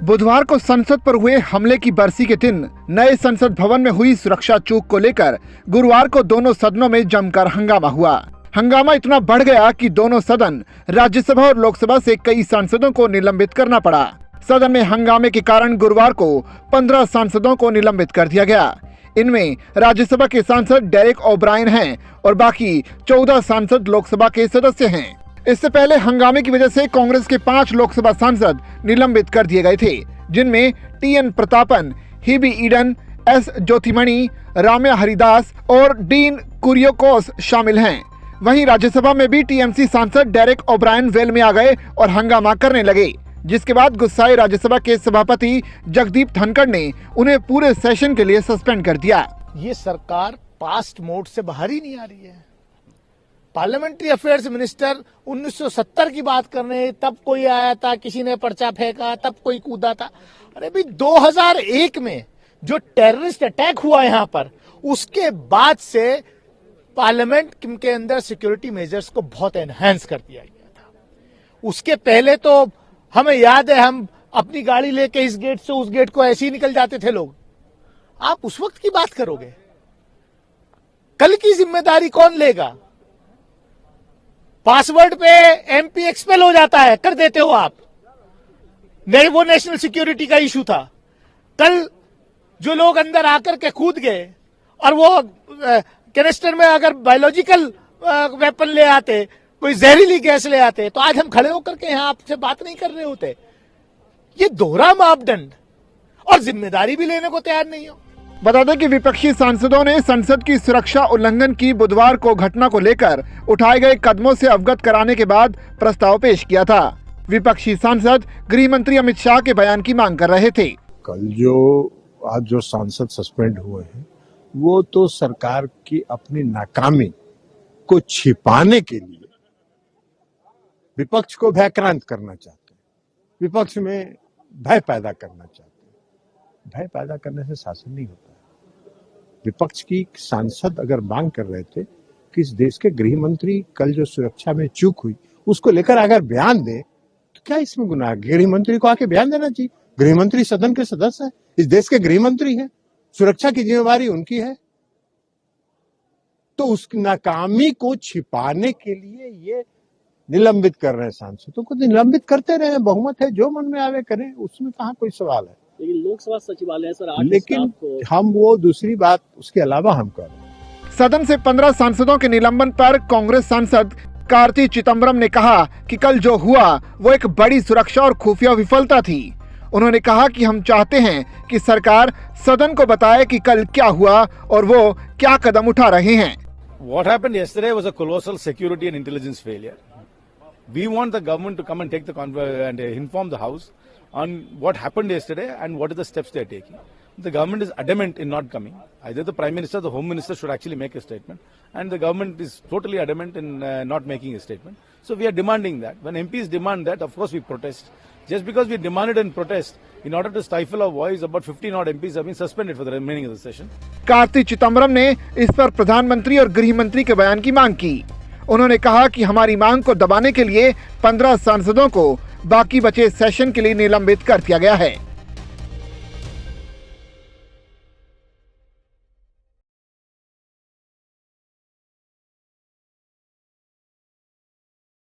बुधवार को संसद पर हुए हमले की बरसी के दिन नए संसद भवन में हुई सुरक्षा चूक को लेकर गुरुवार को दोनों सदनों में जमकर हंगामा हुआ। हंगामा इतना बढ़ गया कि दोनों सदन राज्यसभा और लोकसभा से कई सांसदों को निलंबित करना पड़ा। सदन में हंगामे के कारण गुरुवार को 15 सांसदों को निलंबित कर दिया गया। इनमें राज्यसभा के सांसद डेरेक ओब्रायन हैं और बाकी 14 सांसद लोकसभा के सदस्य हैं। इससे पहले हंगामे की वजह से कांग्रेस के 5 लोकसभा सांसद निलंबित कर दिए गए थे, जिनमें TN. Prathapan, heebie Eden, S. Jyothimani, Ramya Haridas और डीन कुरियोकोस शामिल हैं। वहीं राज्यसभा में भी टीएमसी सांसद डेरेक ओब्रायन वेल में आ गए और हंगामा करने लगे, जिसके बाद गुस्साए राज्यसभा के सभापति जगदीप धनखड़ ने उन्हें पूरे सेशन के लिए सस्पेंड कर दिया। ये सरकार पास्ट मोड से बाहर ही नहीं आ रही है। पार्लियामेंट्री अफेयर्स मिनिस्टर 1970 की बात कर रहे हैं, तब कोई आया था, किसी ने पर्चा फेंका, तब कोई कूदा था। अरे भाई 2001 में जो टेररिस्ट अटैक हुआ यहां पर, उसके बाद से पार्लियामेंट के अंदर सिक्योरिटी मेजर्स को बहुत एनहांस कर दिया गया था। उसके पहले तो हमें याद है, हम अपनी गाड़ी लेके इस गेट से उस गेट को ऐसे ही निकल जाते थे लोग। आप उस वक्त की बात करोगे, कल की जिम्मेदारी कौन लेगा? पासवर्ड पे एमपी एक्सपेल हो जाता है, कर देते हो आप। नहीं, वो नेशनल सिक्योरिटी का इशू था। कल जो लोग अंदर आकर के कूद गए और वो कैनिस्टर में अगर बायोलॉजिकल वेपन ले आते, कोई जहरीली गैस ले आते, तो आज हम खड़े होकर के यहां आपसे बात नहीं कर रहे होते। ये दोहरा मापदंड, और जिम्मेदारी भी लेने को तैयार नहीं हो। बता दें कि विपक्षी सांसदों ने संसद की सुरक्षा उल्लंघन की बुधवार को घटना को लेकर उठाए गए कदमों से अवगत कराने के बाद प्रस्ताव पेश किया था। विपक्षी सांसद गृह मंत्री अमित शाह के बयान की मांग कर रहे थे। कल आज जो सांसद सस्पेंड हुए हैं, वो तो सरकार की अपनी नाकामी को छिपाने के लिए विपक्ष को भयक्रांत करना चाहते हैं, विपक्ष में भय पैदा करना चाहते हैं। भय पैदा करने से शासन नहीं होता है। विपक्ष की सांसद अगर मांग कर रहे थे कि इस देश के गृह मंत्री कल जो सुरक्षा में चूक हुई उसको लेकर अगर बयान दे, तो क्या इसमें गुनाह? गृह मंत्री को आके बयान देना चाहिए। गृह मंत्री सदन के सदस्य है, इस देश के गृह मंत्री है, सुरक्षा की जिम्मेवारी उनकी है। तो उस नाकामी को छिपाने के लिए ये निलंबित कर रहे हैं। सांसदों को निलंबित करते रहे, बहुमत है, जो मन में आवे करें, उसमें कहाँ कोई सवाल है। लेकिन लोकसभा सचिवालय सर, लेकिन हम वो दूसरी बात उसके अलावा हम कर रहे हैं। सदन से 15 सांसदों के निलंबन पर कांग्रेस सांसद कार्ति चिदंबरम ने कहा कि कल जो हुआ वो एक बड़ी सुरक्षा और खुफिया विफलता थी। उन्होंने कहा कि हम चाहते हैं कि सरकार सदन को बताए कि कल क्या हुआ और वो क्या कदम उठा रहे हैं। What happened yesterday was a colossal security and intelligence failure. We want the government to come and take and inform the House on what happened yesterday and what are the steps they are taking. The government is adamant in not coming. Either the Prime Minister or the Home Minister should actually make a statement, and the government is totally adamant in not making a statement. So we are demanding that. When MPs demand that, of course we protest. Just because we demanded and protest, in order to stifle our voice, about 15 odd MPs have been suspended for the remaining of the session. Karti Chidambaram ने इस पर प्रधानमंत्री और गृह मंत्री के बयान की मांग की। उन्होंने कहा कि हमारी मांग को दबाने के लिए 15 सांसदों को बाकी बचे सेशन के लिए निलंबित कर दिया गया है।